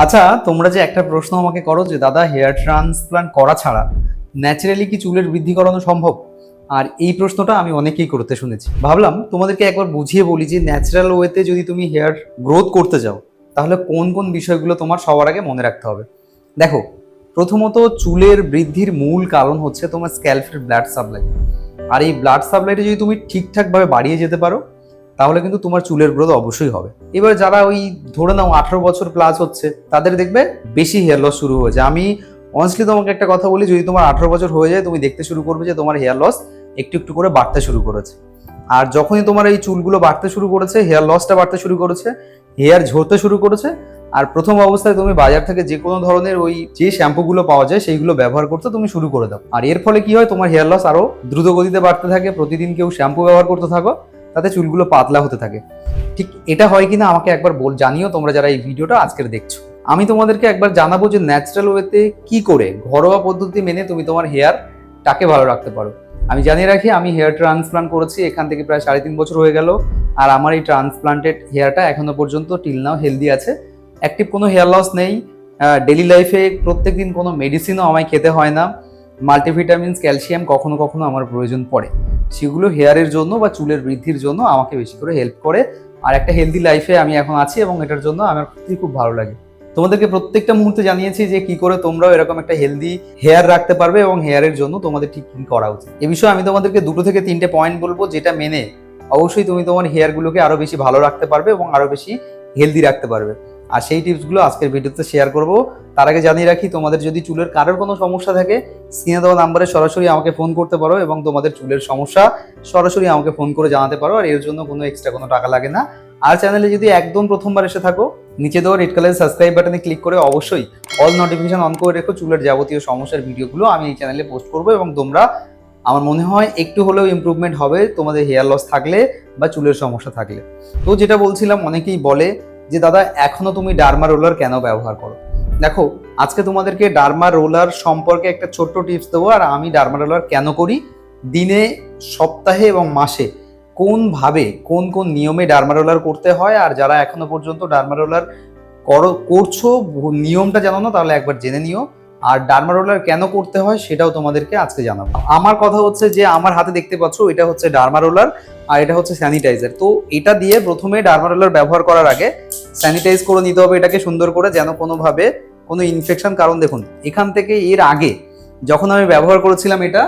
আচ্ছা, তোমরা যে একটা প্রশ্ন আমাকে করো যে দাদা হেয়ার ট্রান্সপ্লান্ট করা ছাড়া ন্যাচারালি কি চুলের বৃদ্ধি করানো সম্ভব? আর এই প্রশ্নটা আমি অনেকেই করতে শুনেছি। ভাবলাম তোমাদেরকে একবার বুঝিয়ে বলি যে ন্যাচারাল ওয়েতে যদি তুমি হেয়ার গ্রোথ করতে যাও তাহলে কোন কোন বিষয়গুলো তোমার সবার আগে মনে রাখতে হবে। দেখো, প্রথমত চুলের বৃদ্ধির মূল কারণ হচ্ছে তোমার স্ক্যাল্পের ব্লাড সাপ্লাই। আর এই ব্লাড সাপ্লাইটা যদি তুমি ঠিকঠাকভাবে বাড়িয়ে যেতে পারো তাহলে কিন্তু তোমার চুলের গ্রোথ অবশ্যই হবে। এবার যারা ওই ধরে নাও 18 বছর প্লাস হচ্ছে তাদের দেখবে বেশি হেয়ার লস শুরু হয়েছে। আমি অনেস্টলি তোমাকে একটা কথা বলি, যদি তোমার 18 বছর হয়ে যায় তুমি দেখতে শুরু করবে যে তোমার হেয়ার লস একটু একটু করে বাড়তে শুরু করেছে। আর যখনই তোমার এই চুলগুলো বাড়তে শুরু করেছে, হেয়ার লসটা বাড়তে শুরু করেছে, হেয়ার ঝরতে শুরু করেছে, আর প্রথম অবস্থায় তুমি বাজার থেকে যে কোনো ধরনের ওই যে শ্যাম্পুগুলো পাওয়া যায় সেইগুলো ব্যবহার করতে তুমি শুরু করে দাও। আর এর ফলে কি হয়, তোমার হেয়ার লস আরো দ্রুত গতিতে বাড়তে থাকে। প্রতিদিন কেউ শ্যাম্পু ব্যবহার করতে থাকো, তাতে চুলগুলো পাতলা হতে থাকে। ঠিক এটা হয় কিনা আমাকে একবার জানিও তোমরা যারা এই ভিডিওটা আজকের দেখছো। আমি তোমাদেরকে একবার জানাবো যে ন্যাচারাল ওয়েতে কি করে ঘরোয়া পদ্ধতি মেনে তুমি তোমার হেয়ারটাকে ভালো রাখতে পারো। আমি জানিয়ে রাখি, আমি হেয়ার ট্রান্সপ্লান্ট করেছি এখান থেকে প্রায় 3.5 বছর হয়ে গেল। আর আমার এই ট্রান্সপ্লান্টেড হেয়ারটা এখনো পর্যন্ত টিল নাও হেলদি আছে, অ্যাক্টিভ কোনো হেয়ার লস নেই। ডেলি লাইফে প্রত্যেকদিন কোনো মেডিসিনও আমায় খেতে হয় না। মাল্টিভিটামিনস, ক্যালসিয়াম কখনো কখনো আমার প্রয়োজন পড়ে, সেগুলো হেয়ারের জন্য বা চুলের বৃদ্ধির জন্য আমাকে বেশি করে হেল্প করে। আর একটা হেলদি লাইফে আমি এখন আছি এবং এটার জন্য আমার খুব ভালো লাগে। তোমাদেরকে প্রত্যেকটা মুহূর্তে জানিয়েছি যে কি করে তোমরাও এরকম একটা হেলদি হেয়ার রাখতে পারবে এবং হেয়ারের জন্য তোমাদের ঠিক কি করা উচিত। এ বিষয়ে আমি তোমাদেরকে 2 থেকে 3টে পয়েন্ট বলবো, যেটা মেনে অবশ্যই তুমি তোমার হেয়ারগুলোকে আরো বেশি ভালো রাখতে পারবে এবং আরো বেশি হেলদি রাখতে পারবে। আর সেই টিপসগুলো আজকের ভিডিওতে শেয়ার করব। তার আগে জানিয়ে রাখি, তোমাদের যদি চুলের কারোর কোনো সমস্যা থাকে স্ক্রিনে দেওয়া নাম্বারে সরাসরি আমাকে ফোন করতে পারো এবং তোমাদের চুলের সমস্যা সরাসরি আমাকে ফোন করে জানাতে পারো। আর এর জন্য কোনো এক্সট্রা কোনো টাকা লাগে না। আর চ্যানেলে যদি একদম প্রথমবার এসে থাকো, নিচে দেওয়া রেড কালারের সাবস্ক্রাইব বাটনে ক্লিক করে অবশ্যই অল নোটিফিকেশন অন করে রেখো। চুলের যাবতীয় সমস্যার ভিডিওগুলো আমি এই চ্যানেলে পোস্ট করবো এবং তোমরা, আমার মনে হয় একটু হলেও ইমপ্রুভমেন্ট হবে তোমাদের হেয়ার লস থাকলে বা চুলের সমস্যা থাকলে। তো যেটা বলছিলাম, অনেকেই বলে যে দাদা এখনো তুমি ডার্মা রোলার কেন ব্যবহার করো। দেখো, আজকে তোমাদেরকে ডার্মা রোলার সম্পর্কে একটা ছোট্ট টিপস দেবো। আর আমি ডার্মা রোলার কেন করি, দিনে, সপ্তাহে এবং মাসে কোনভাবে কোন কোন নিয়মে ডার্মা রোলার করতে হয়, আর যারা এখনো পর্যন্ত ডার্মা রোলার করছো নিয়মটা জানো না তাহলে একবার জেনে নিও। আর ডার্মা রোলার কেন করতে হয় সেটাও তোমাদেরকে আজকে জানাবো। আমার কথা হচ্ছে যে আমার হাতে দেখতে পাচ্ছ এটা হচ্ছে ডার্মা রোলার আর এটা হচ্ছে স্যানিটাইজার। তো এটা দিয়ে প্রথমে ডার্মা রোলার ব্যবহার করার আগে স্যানিটাইজ করে নিতে হবে এটাকে সুন্দর করে, যেন কোনোভাবে কোনো ইনফেকশন, কারণ দেখুন এখান থেকে এর আগে যখন আমি ব্যবহার করেছিলাম এটা,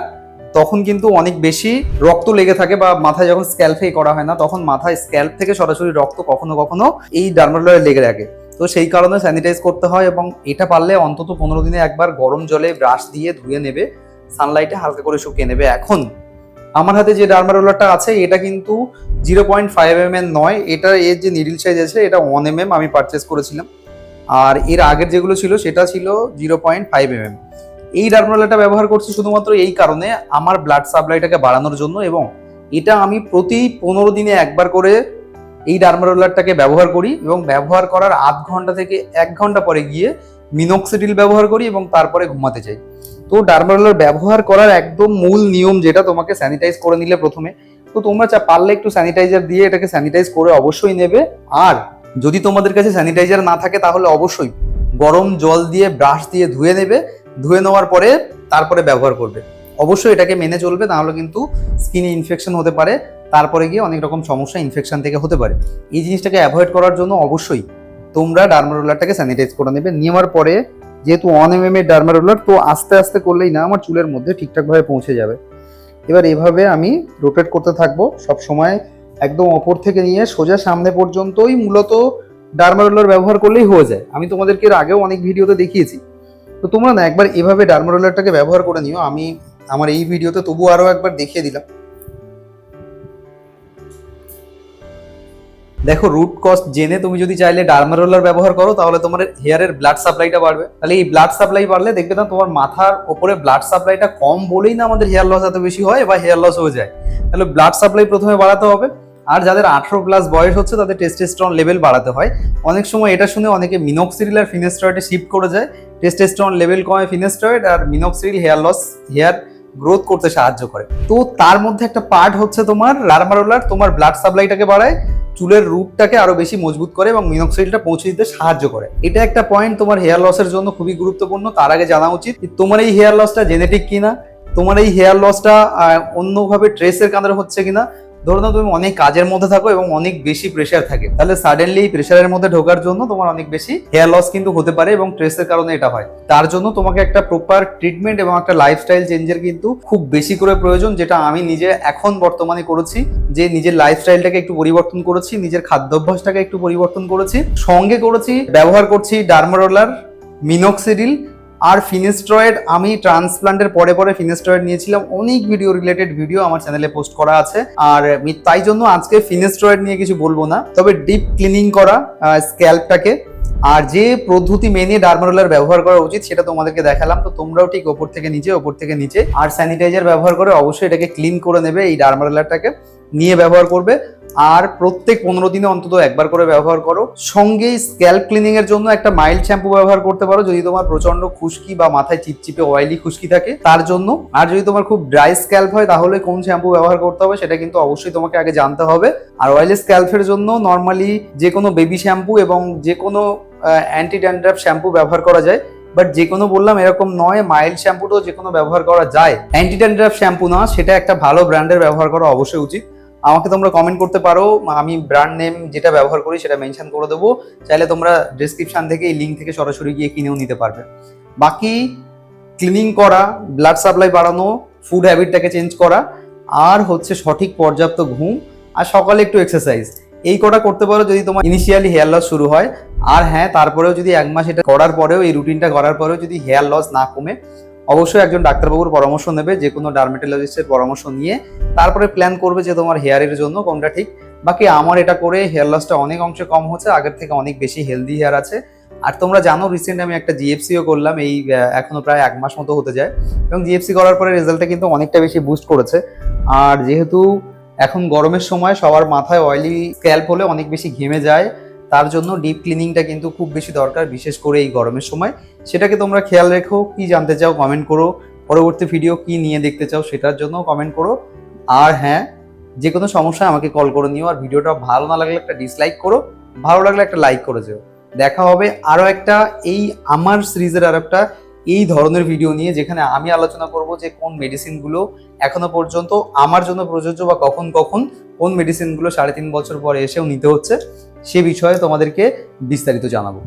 তখন কিন্তু অনেক বেশি রক্ত লেগে থাকে, বা মাথায় যখন স্ক্যাল্পে করা হয় না তখন মাথায় স্ক্যাল্প থেকে সরাসরি রক্ত কখনো কখনো এই ডার্মা রোলারে লেগে থাকে। তো সেই কারণে স্যানিটাইজ করতে হয় এবং এটা পারলে অন্তত 15 দিনে একবার গরম জলে ব্রাশ দিয়ে ধুয়ে নেবে, সানলাইটে হালকা করে শুকিয়ে নেবে। এখন আমার হাতে যে ডার্মা রোলারটা আছে এটা কিন্তু 0.5 mm নয়, এটা এর যে নিডল সাইজ আছে এটা 1 mm আমি পারচেস করেছিলাম। আর এর আগের যেগুলো ছিল সেটা ছিল 0.5 mm। এই ডার্মা রোলারটা ব্যবহার করছি শুধুমাত্র এই কারণে, আমার ব্লাড সাপ্লাইটাকে বাড়ানোর জন্য। এবং এটা আমি প্রতি 15 দিনে একবার করে এই ডার্মা রোলারটাকে ব্যবহার করি এবং ব্যবহার করার আধ ঘন্টা থেকে 1 ঘন্টা পরে গিয়ে মিনক্সিডিল ব্যবহার করি এবং তারপরে ঘুমাতে যাই। তো ডার্মা রোলার ব্যবহার করার একদম মূল নিয়ম যেটা, তোমাকে স্যানিটাইজ করে নিলে প্রথমে, তো তোমরা পারলে একটু স্যানিটাইজার দিয়ে এটাকে স্যানিটাইজ করে অবশ্যই নেবে। আর যদি তোমাদের কাছে স্যানিটাইজার না থাকে তাহলে অবশ্যই গরম জল দিয়ে ব্রাশ দিয়ে ধুয়ে নেবে, ধুয়ে নেওয়ার পরে তারপরে ব্যবহার করবে। অবশ্যই এটাকে মেনে চলবে, নাহলে কিন্তু স্কিনে ইনফেকশন হতে পারে, তারপরে গিয়ে অনেক রকম সমস্যা ইনফেকশন থেকে হতে পারে। এই জিনিসটাকে অ্যাভয়েড করার জন্য অবশ্যই তোমরা ডার্মা রোলারটাকে স্যানিটাইজ করে নেবে। নেওয়ার পরে যেহেতু 1 mm এর ডার্মা রোলার, তো আস্তে আস্তে করলেই না আমার চুলের মধ্যে ঠিকঠাকভাবে পৌঁছে যাবে। এবার এভাবে আমি রোটেট করতে থাকবো সব সময়, একদম ওপর থেকে নিয়ে সোজা সামনে পর্যন্তই মূলত ডার্মা রোলার ব্যবহার করলেই হয়ে যায়। আমি তোমাদেরকে এর আগেও অনেক ভিডিওতে দেখিয়েছি। তো তোমরা না একবার এভাবে ডার্মা রোলারটাকে ব্যবহার করে নিও। আমি আমার এই ভিডিওতে তবু আরো একবার দেখিয়ে দিলাম। দেখো, রুট কজ জেনে তুমি যদি চাইলে ডার্মা রোলার ব্যবহার করো তাহলে তোমার হেয়ারের ব্লাড সাপ্লাইটা বাড়বে। তাহলে এই ব্লাড সাপ্লাই বাড়লে দেখবে না তোমার মাথার ওপরে ব্লাড সাপ্লাইটা কম বলেই না আমাদের হেয়ার লস এত বেশি হয় বা হেয়ার লস হয়ে যায়। তাহলে ব্লাড সাপ্লাই প্রথমে বাড়াতে হবে। আর যাদের 18+ বয়স হচ্ছে তাদের টেস্টোস্টেরন লেভেল বাড়াতে হয়। অনেক সময় এটা শুনে অনেকে মিনক্সিডিল আর ফিনাস্টেরয়েডে শিফট করে যায়। টেস্টোস্টেরন লেভেল কমে ফিনাস্টেরয়েড, আর মিনক্সিডিল হেয়ার গ্রোথ করতে সাহায্য করে। তো তার মধ্যে একটা পার্ট হচ্ছে তোমার ডার্মা রোলার, তোমার ব্লাড সাপ্লাইটাকে বাড়ায়, চুলের রুটটাকে আরো বেশি মজবুত করে এবং মিনক্সিডিলটা পৌঁছে দিতে সাহায্য করে। এটা একটা পয়েন্ট তোমার হেয়ার লসের জন্য খুবই গুরুত্বপূর্ণ। তার আগে জানা উচিত তোমার এই হেয়ার লসটা জেনেটিক কিনা, তোমার এই হেয়ার লসটা অন্যভাবে ট্রেসের কারণে হচ্ছে কিনা। ধরো না, তুমি অনেক কাজের মধ্যে থাকো এবং অনেক বেশি প্রেশার থাকে, তাহলে সাডেনলি এই প্রেশারের মধ্যে ঢোকার জন্য তোমার অনেক বেশি হেয়ার লস কিন্তু হতে পারে এবং স্ট্রেসের কারণে এটা হয়। তার জন্য তোমাকে একটা প্রপার ট্রিটমেন্ট এবং একটা লাইফস্টাইল চেঞ্জের কিন্তু খুব বেশি করে প্রয়োজন, যেটা আমি নিজে এখন বর্তমানে করেছি। যে নিজের লাইফস্টাইলটাকে একটু পরিবর্তন করেছি, নিজের খাদ্যাভ্যাসটাকে একটু পরিবর্তন করেছি, সঙ্গে করেছি ব্যবহার করছি ডার্মারোলার, মিনক্সিডিল আর ফিনিস্ট্রয়েড। আমি ট্রান্সপ্লান্টের পরে পরে ফিনিস্ট্রয়েড নিয়েছিলাম, অনেক ভিডিও রিলেটেড ভিডিও আমার চ্যানেলে পোস্ট করা আছে। আর তাই জন্য আজকে ফিনিস্ট্রয়েড নিয়ে কিছু বলবো না, তবে ডিপ ক্লিনিং করা স্ক্যাল্পটাকে আর যে পদ্ধতি মেনে ডার্মারোলার ব্যবহার করা উচিত সেটা তোমাদেরকে দেখালাম। তো তোমরাও ঠিক ওপর থেকে নিচে আর স্যানিটাইজার ব্যবহার করে অবশ্যই এটাকে ক্লিন করে নেবে, এই ডার্মারোলারটাকে নিয়ে ব্যবহার করবে। আর প্রত্যেক 15 দিনে অন্তত একবার করে ব্যবহার করো। সঙ্গে স্ক্যাল্প ক্লিনিং এর জন্য একটা মাইল্ড শ্যাম্পু ব্যবহার করতে পারো যদি তোমার প্রচন্ড খুশকি বা মাথায় চিপচিপে অয়েলি খুশকি থাকে তার জন্য। আর যদি তোমার খুব ড্রাই স্ক্যাল্প হয় তাহলে কোন শ্যাম্পু ব্যবহার করতে হবে সেটা কিন্তু অবশ্যই তোমাকে আগে জানতে হবে। আর অয়েলি স্ক্যাল্পের জন্য নর্মালি যে কোনো বেবি শ্যাম্পু এবং যে কোনো অ্যান্টি ড্যান্ড্রাফ শ্যাম্পু ব্যবহার করা যায়। বাট যে কোনো বললাম এরকম নয়, মাইল্ড শ্যাম্পুটাও যে কোনো ব্যবহার করা যায়। অ্যান্টি ড্যান্ড্রাফ শ্যাম্পু না, সেটা একটা ভালো ব্র্যান্ডের ব্যবহার করা অবশ্যই উচিত। আমাকে তোমরা কমেন্ট করতে পারো, আমি ব্র্যান্ড নেম যেটা ব্যবহার করি সেটা মেনশন করে দেবো। চাইলে তোমরা ডেসক্রিপশন থেকে এই লিঙ্ক থেকে সরাসরি গিয়ে কিনেও নিতে পারবে। বাকি ক্লিনিং করা, ব্লাড সাপ্লাই বাড়ানো, ফুড হ্যাবিটটাকে চেঞ্জ করা, আর হচ্ছে সঠিক পর্যাপ্ত ঘুম, আর সকালে একটু এক্সারসাইজ, এই কটা করতে পারো যদি তোমার ইনিশিয়ালি হেয়ার লস শুরু হয়। আর হ্যাঁ, তারপরেও যদি 1 মাস এটা করার পরেও, এই রুটিনটা করার পরেও যদি হেয়ার লস না কমে, অবশ্যই একজন ডাক্তারবাবুর পরামর্শ নেবে, যে কোনো ডার্মেটোলজিস্টের পরামর্শ নিয়ে তারপরে প্ল্যান করবে যে তোমার হেয়ারের জন্য কোনটা ঠিক। বাকি আমার এটা করে হেয়ার লসটা অনেক অংশে কম হচ্ছে, আগের থেকে অনেক বেশি হেলদি হেয়ার আছে। আর তোমরা জানো রিসেন্ট আমি একটা জিএফসিও করলাম, এই এখনো প্রায় 1 মাস মতো হতে যায়, এবং জিএফসি করার পরে রেজাল্টটা কিন্তু অনেকটা বেশি বুস্ট করেছে। আর যেহেতু এখন গরমের সময় সবার মাথায় অয়েলি স্ক্যাল্প হলে অনেক বেশি ঘেমে যায়, তার জন্য ডিপ ক্লিনিংটা কিন্তু খুব বেশি দরকার, বিশেষ করে এই গরমের সময়। সেটাকে তোমরা খেয়াল রেখো। কি জানতে চাও কমেন্ট করো, পরবর্তী ভিডিও কি নিয়ে দেখতে চাও সেটার জন্য কমেন্ট করো। আর হ্যাঁ, যে কোনো সমস্যায় আমাকে কল করে নিও। আর ভিডিওটা ভালো না লাগলে একটা ডিসলাইক করো, ভালো লাগলে একটা লাইক করে যেও। দেখা হবে আরও একটা এই আমার সিরিজের আর একটা এই ধরনের ভিডিও নিয়ে, যেখানে আমি আলোচনা করব যে কোন মেডিসিনগুলো এখনো পর্যন্ত আমার জন্য প্রযোজ্য, বা কখন কখন কোন মেডিসিনগুলো 3.5 বছর পরে এসেও নিতে হচ্ছে, সে বিষয়ে তোমাদেরকে বিস্তারিত জানাবো।